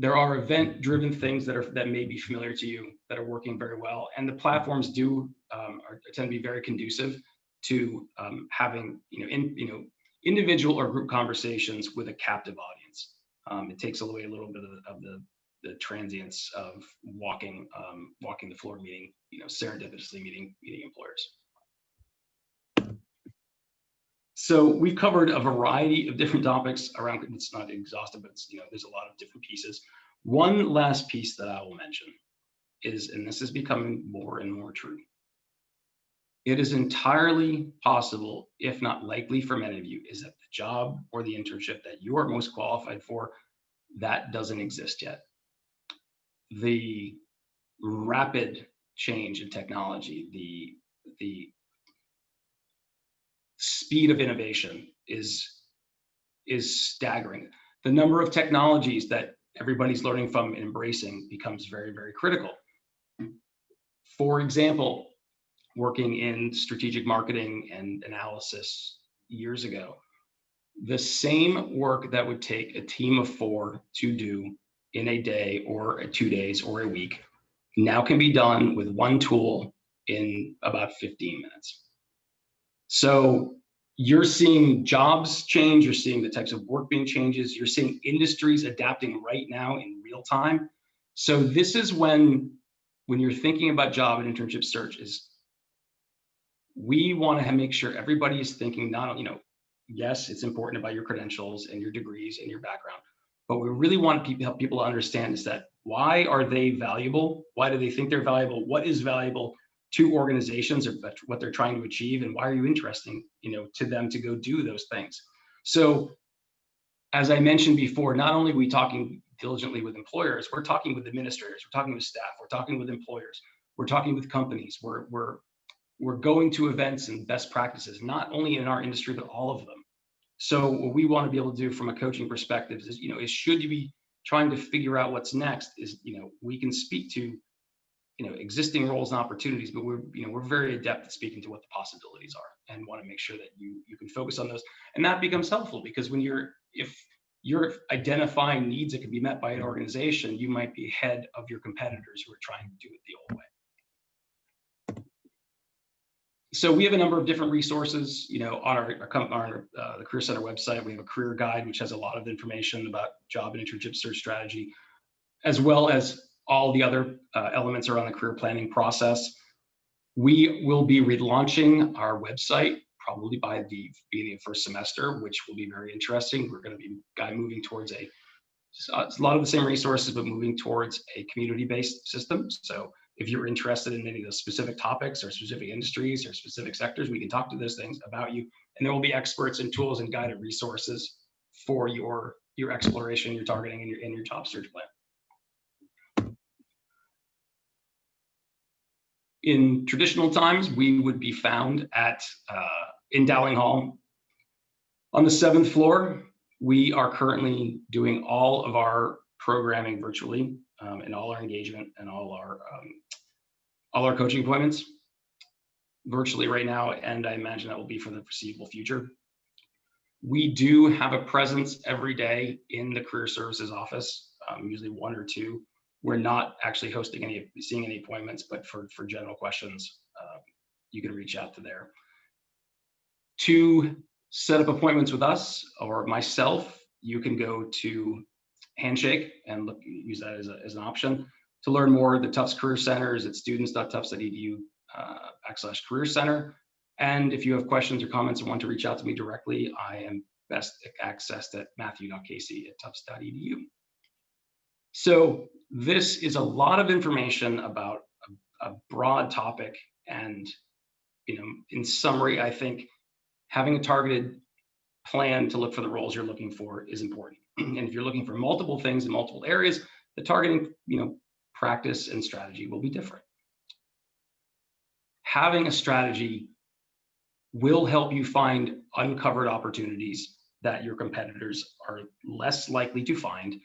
there are event-driven things that may be familiar to you that are working very well, and the platforms tend to be very conducive to having individual or group conversations with a captive audience. It takes away a little bit of the transience of walking the floor, meeting serendipitously meeting employers. So we've covered a variety of different topics around. It's not exhaustive, but there's a lot of different pieces. One last piece that I will mention is, and this is becoming more and more true, it is entirely possible, if not likely for many of you, is that the job or the internship that you are most qualified for, that doesn't exist yet. The rapid change in technology, the speed of innovation is staggering. The number of technologies that everybody's learning from and embracing becomes very, very critical. For example, working in strategic marketing and analysis years ago, the same work that would take a team of 4 to do in a day or 2 days or a week now can be done with one tool in about 15 minutes. So you're seeing jobs change, you're seeing the types of work being changes, you're seeing industries adapting right now in real time. So this is when you're thinking about job and internship search, is we want to make sure everybody is thinking not only, yes, it's important about your credentials and your degrees and your background, but we really want to help people to understand is that why are they valuable? Why do they think they're valuable? What is valuable to organizations or what they're trying to achieve, and why are you interesting, to them to go do those things? So, as I mentioned before, not only are we talking diligently with employers, we're talking with administrators, we're talking with staff, we're talking with employers, we're talking with companies, we're going to events and best practices, not only in our industry, but all of them. So what we want to be able to do from a coaching perspective is, trying to figure out what's next is, we can speak to, existing roles and opportunities, but we're very adept at speaking to what the possibilities are and want to make sure that you can focus on those. And that becomes helpful because if you're identifying needs that can be met by an organization, you might be ahead of your competitors who are trying to do it the old way. So we have a number of different resources, on the Career Center website. We have a career guide, which has a lot of information about job and internship search strategy, as well as all the other elements around the career planning process. We will be relaunching our website probably by the beginning of first semester, which will be very interesting. We're going to be moving towards a lot of the same resources, but moving towards a community-based system. So if you're interested in any of those specific topics or specific industries or specific sectors, we can talk to those things about you. And there will be experts and tools and guided resources for your exploration, your targeting, and your job search plan. In traditional times, we would be found in Dowling Hall on the 7th floor. We are currently doing all of our programming virtually, and all our engagement and all our coaching appointments virtually right now, and I imagine that will be for the foreseeable future. We do have a presence every day in the career services office, usually 1 or 2. We're not actually seeing any appointments, but for general questions, you can reach out to there. To set up appointments with us or myself, you can go to Handshake and use that as an option. To learn more, the Tufts Career Center is at students.tufts.edu/career center. And if you have questions or comments and want to reach out to me directly, I am best accessed at matthew.casey@tufts.edu. So this is a lot of information about a broad topic. And, in summary, I think having a targeted plan to look for the roles you're looking for is important. And if you're looking for multiple things in multiple areas, the targeting, practice and strategy will be different. Having a strategy will help you find uncovered opportunities that your competitors are less likely to find.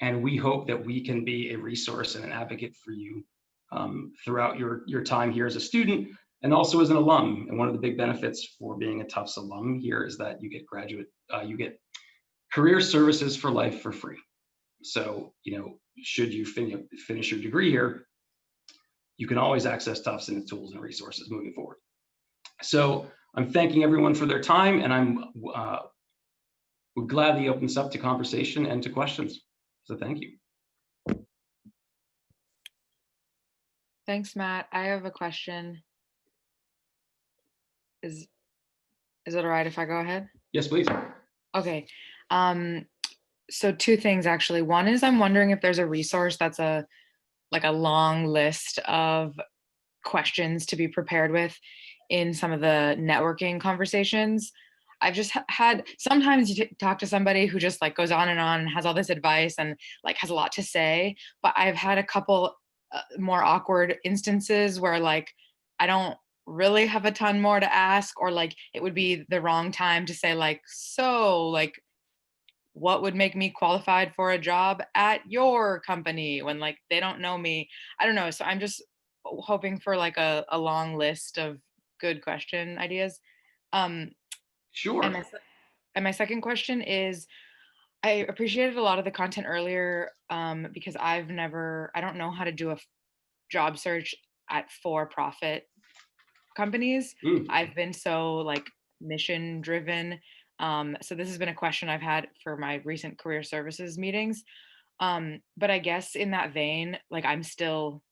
And we hope that we can be a resource and an advocate for you throughout your time here as a student and also as an alum. And one of the big benefits for being a Tufts alum here is that you get you get career services for life for free. So, should you finish your degree here, you can always access Tufts and its tools and resources moving forward. So I'm thanking everyone for their time, and I'm would gladly open this up to conversation and to questions. So thank you. Thanks, Matt. I have a question. Is it all right if I go ahead? Yes, please. Okay. So 2 things actually. One is I'm wondering if there's a resource that's a long list of questions to be prepared with in some of the networking conversations. I've just had, sometimes you talk to somebody who just goes on and has all this advice and has a lot to say, but I've had a couple more awkward instances where I don't really have a ton more to ask, or it would be the wrong time to say what would make me qualified for a job at your company when they don't know me. I don't know. So I'm just hoping for a long list of good question ideas. Sure. And my second question is, I appreciated a lot of the content earlier because I don't know how to do a job search at for-profit companies. I've been so mission driven. So this has been a question I've had for my recent career services meetings. But I guess in that vein, I'm still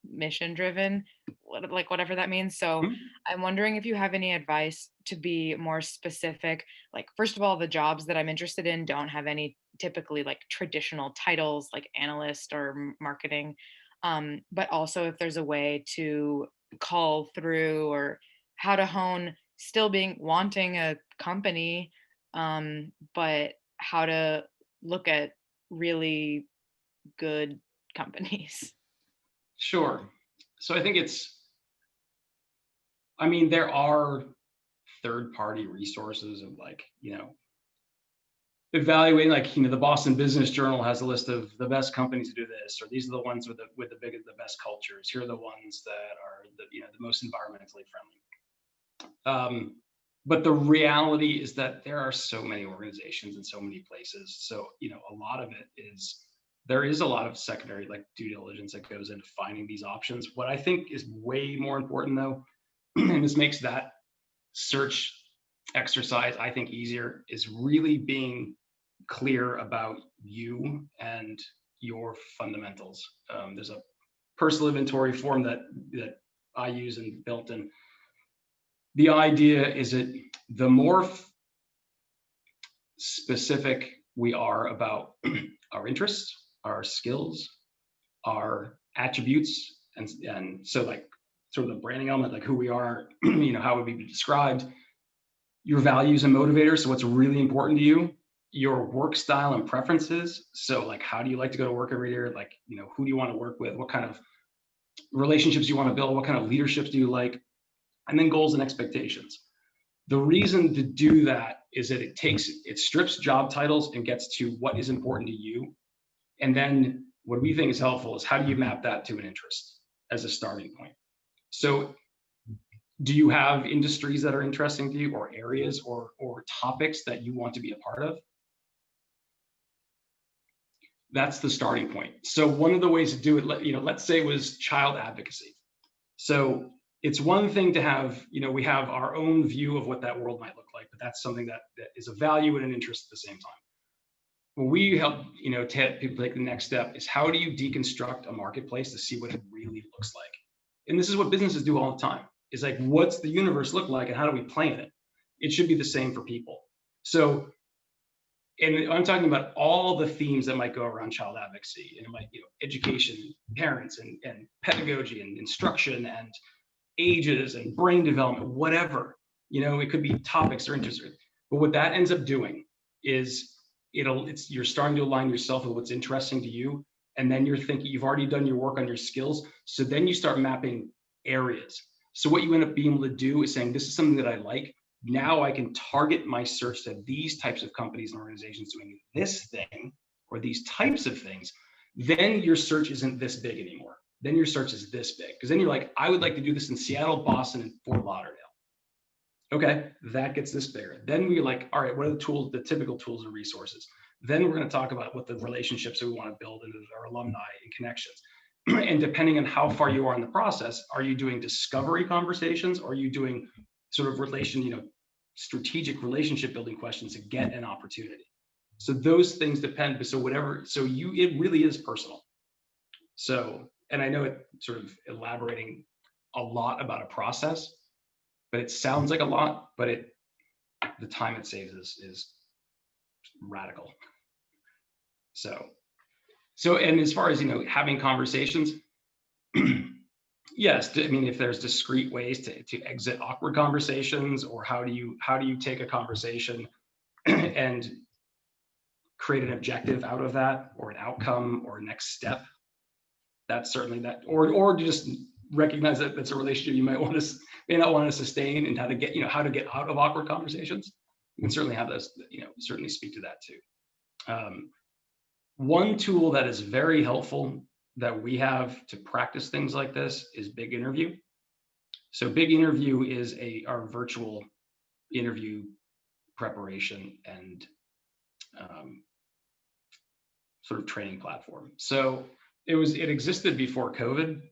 mission driven, whatever that means. So I'm wondering if you have any advice to be more specific. First of all, the jobs that I'm interested in don't have any typically traditional titles like analyst or marketing. But also if there's a way to call through, or how to hone still wanting a company, but how to look at really good companies. Sure. So I think there are third-party resources of evaluating, like, the Boston Business Journal has a list of the best companies to do this, or these are the ones with the best cultures. Here are the ones that are the most environmentally friendly. But the reality is that there are so many organizations in so many places. So, a lot of it is, there is a lot of secondary, like, due diligence that goes into finding these options. What I think is way more important, though, and this makes that search exercise, I think, easier, is really being clear about you and your fundamentals. There's a personal inventory form that I use and built, and the idea is that the more specific we are about our interests, our skills, our attributes, and so, like, sort of the branding element, like who we are, how would we be described, your values and motivators, so what's really important to you, your work style and preferences, so, like, how do you like to go to work every day, like, who do you want to work with, what kind of relationships do you want to build, what kind of leaderships do you like, and then goals and expectations. The reason to do that is that it strips job titles and gets to what is important to you. And then what we think is helpful is, how do you map that to an interest as a starting point? So do you have industries that are interesting to you, or areas or topics that you want to be a part of? That's the starting point. So one of the ways to do it, let's say it was child advocacy. So it's one thing to have, we have our own view of what that world might look like, but that's something that is a value and an interest at the same time. What we help, people take the next step is, how do you deconstruct a marketplace to see what it really looks like? And this is what businesses do all the time. Is like, what's the universe look like and how do we play in it? It should be the same for people. So, and I'm talking about all the themes that might go around child advocacy, and it might, education, parents, and pedagogy, and instruction, and ages, and brain development, whatever, it could be topics or interests. But what that ends up doing is, you're starting to align yourself with what's interesting to you. And then you're thinking, you've already done your work on your skills. So then you start mapping areas. So what you end up being able to do is saying, this is something that I like. Now I can target my search to these types of companies and organizations doing this thing, or these types of things. Then your search isn't this big anymore. Then your search is this big. Because then you're like, I would like to do this in Seattle, Boston, and Fort Lauderdale. Okay, that gets this bigger. Then we're like, all right, what are the tools, the typical tools and resources? Then we're going to talk about what the relationships that we want to build into our alumni and connections. And depending on how far you are in the process, are you doing discovery conversations, or are you doing sort of strategic relationship building questions to get an opportunity? So those things depend. So it really is personal. So, and I know it sort of elaborating a lot about a process, but it sounds like a lot, but the time it saves is radical. So, and as far as, having conversations, yes, I mean, if there's discrete ways to exit awkward conversations, or how do you take a conversation and create an objective out of that, or an outcome, or a next step, that's certainly that, or just recognize that that's a relationship you may not want to sustain, and how to get out of awkward conversations. You can certainly have those, certainly speak to that too. One tool that is very helpful that we have to practice things like this is Big Interview. So Big Interview is our virtual interview preparation and sort of training platform. So it existed before COVID,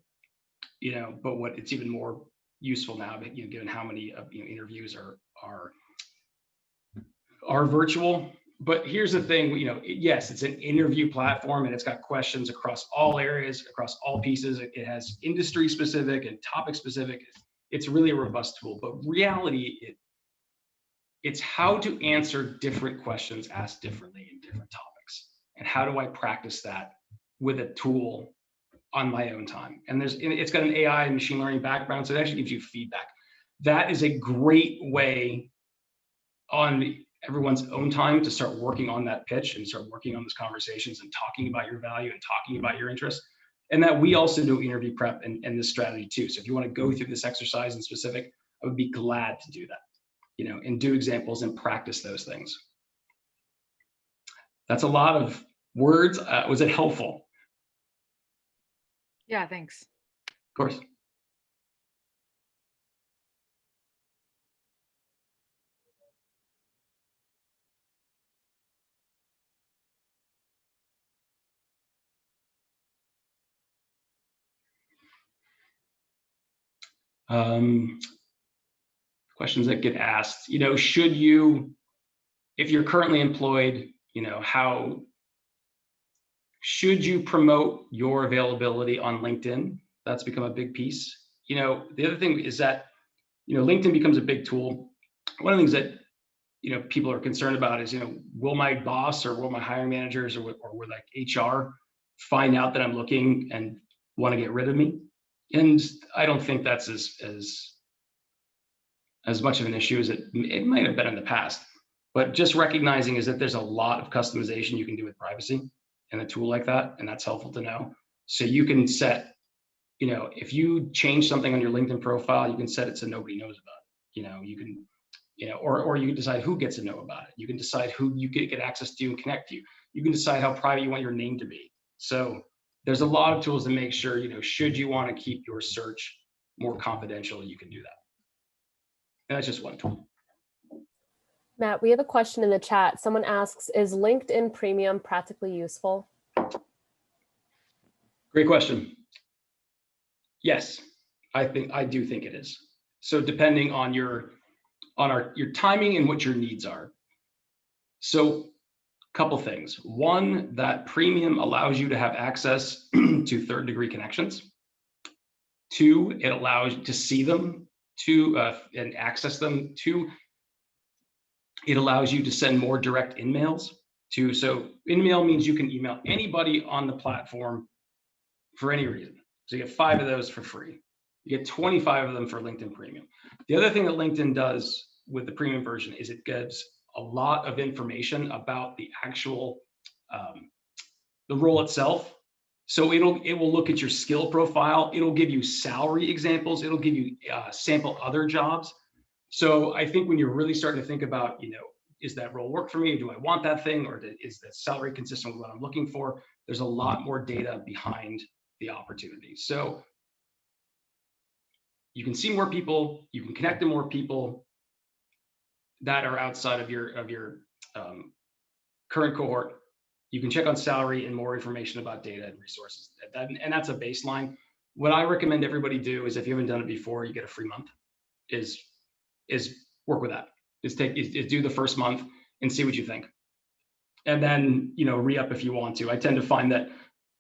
but it's even more useful now, given how many interviews are virtual. But here's the thing, yes, it's an interview platform, and it's got questions across all areas, across all pieces. It has industry specific and topic specific. It's really a robust tool, but reality, it's how to answer different questions asked differently in different topics. And how do I practice that with a tool on my own time? And it's got an AI and machine learning background, so it actually gives you feedback. That is a great way on everyone's own time to start working on that pitch and start working on those conversations and talking about your value and talking about your interests. And that we also do interview prep and this strategy too. So if you want to go through this exercise in specific, I would be glad to do that, and do examples and practice those things. That's a lot of words. Was it helpful? Yeah, thanks. Of course. Questions that get asked, should you, if you're currently employed, how should you promote your availability on LinkedIn? That's become a big piece. The other thing is that, LinkedIn becomes a big tool. One of the things that, people are concerned about is, will my boss or will my hiring managers or will like HR find out that I'm looking and want to get rid of me? And I don't think that's as much of an issue as it might have been in the past. But just recognizing is that there's a lot of customization you can do with privacy and a tool like that, and that's helpful to know. So you can set, if you change something on your LinkedIn profile, you can set it so nobody knows about it. You can, or you can decide who gets to know about it. You can decide who you get access to and connect to. You can decide how private you want your name to be. So there's a lot of tools to make sure, should you want to keep your search more confidential, you can do that. And that's just one tool. Matt, we have a question in the chat. Someone asks, is LinkedIn Premium practically useful? Great question. Yes, I do think it is. So depending on your timing and what your needs are. So a couple things. One, that Premium allows you to have access to third-degree connections. Two, it allows you to see them and access them. Two, it allows you to send more direct in-mails. So in-mail means you can email anybody on the platform for any reason. So you get 5 of those for free. You get 25 of them for LinkedIn Premium. The other thing that LinkedIn does with the premium version is it gives a lot of information about the actual, the role itself. So it will look at your skill profile. It'll give you salary examples. It'll give you sample other jobs. So I think when you're really starting to think about, is that role work for me? Do I want that thing? Or is that salary consistent with what I'm looking for? There's a lot more data behind the opportunity. So you can see more people, you can connect to more people that are outside of your current cohort. You can check on salary and more information about data and resources. And that's a baseline. What I recommend everybody do is, if you haven't done it before, you get a free month, is work with that. Is do the first month and see what you think. And then, re-up if you want to. I tend to find that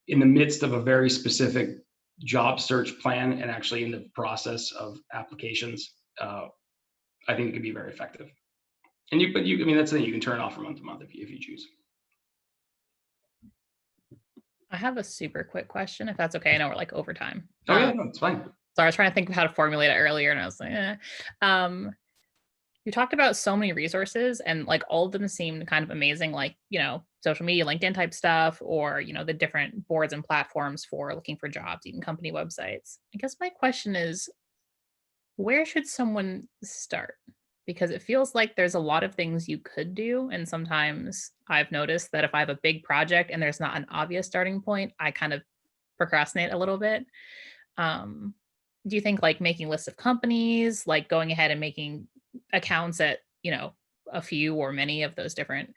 in the midst of a very specific job search plan and actually in the process of applications, I think it can be very effective. And that's the thing, you can turn it off from month to month if you choose. I have a super quick question, if that's okay. I know we're like over time. Oh yeah, no, it's fine. So I was trying to think of how to formulate it earlier, and I was like, you talked about so many resources, and like all of them seemed kind of amazing, like, social media, LinkedIn type stuff, or, the different boards and platforms for looking for jobs, even company websites. I guess my question is, where should someone start? Because it feels like there's a lot of things you could do. And sometimes I've noticed that if I have a big project and there's not an obvious starting point, I kind of procrastinate a little bit. Do you think like making lists of companies, like going ahead and making accounts at, a few or many of those different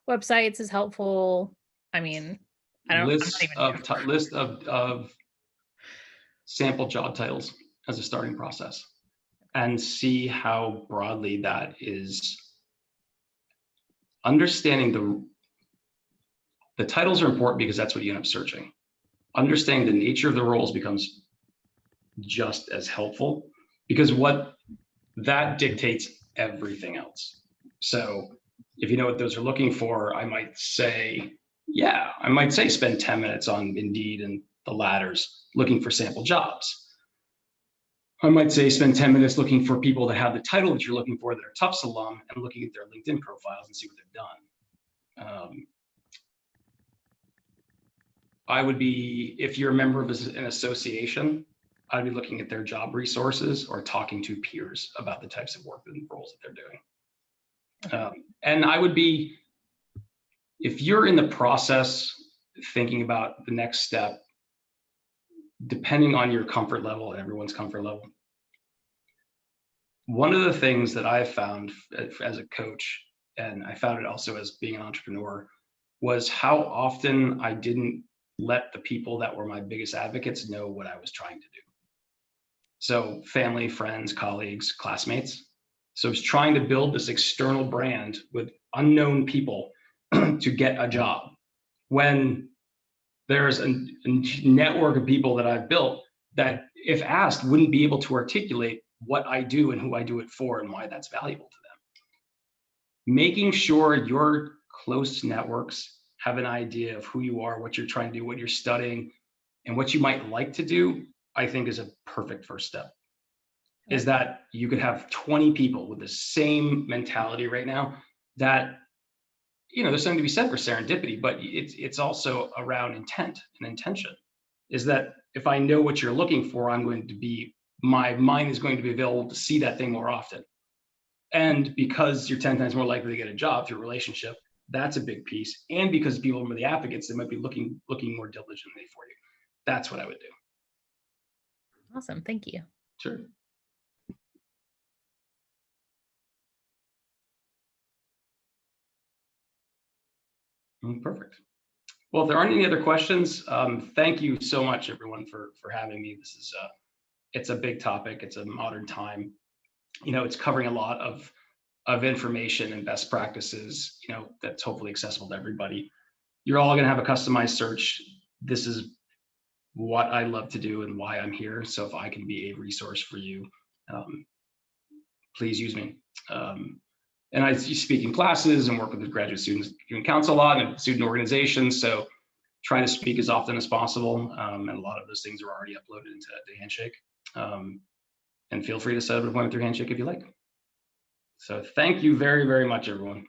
websites is helpful? I mean, I don't know. List of sample job titles as a starting process, and see how broadly that is. Understanding the titles are important because that's what you end up searching. Understanding the nature of the roles becomes just as helpful, because what that dictates everything else. So if you know what those are looking for, I might say spend 10 minutes on Indeed and the ladders looking for sample jobs. I might say spend 10 minutes looking for people that have the title that you're looking for that are Tufts alum, and looking at their LinkedIn profiles and see what they've done. I would be, if you're a member of an association, I'd be looking at their job resources or talking to peers about the types of work and roles that they're doing. And I would be if you're in the process thinking about the next step, depending on your comfort level, everyone's comfort level, one of the things that I've found as a coach, and I found it also as being an entrepreneur, was how often I didn't let the people that were my biggest advocates know what I was trying to do. So family, friends, colleagues, classmates. So I was trying to build this external brand with unknown people to get a job, when there's a network of people that I've built that, if asked, wouldn't be able to articulate what I do and who I do it for and why that's valuable to them. Making sure your close networks have an idea of who you are, what you're trying to do, what you're studying, and what you might like to do, I think is a perfect first step. Is that you could have 20 people with the same mentality right now that, you know, there's something to be said for serendipity, but it's also around intent and intention. Is that if I know what you're looking for, my mind is going to be available to see that thing more often. And because you're 10 times more likely to get a job through a relationship, that's a big piece. And because people are the advocates, they might be looking more diligently for you. That's what I would do. Awesome. Thank you. Sure. Perfect. Well, if there aren't any other questions, thank you so much, everyone, for having me. This is it's a big topic. It's a modern time. You know, it's covering a lot of information and best practices, you know, that's hopefully accessible to everybody. You're all going to have a customized search. This is what I love to do and why I'm here. So if I can be a resource for you, please use me. And I speak in classes and work with the graduate students doing counsel a lot and student organizations. So try to speak as often as possible. And a lot of those things are already uploaded into the Handshake. And feel free to set up an appointment through Handshake if you like. So thank you very, very much, everyone.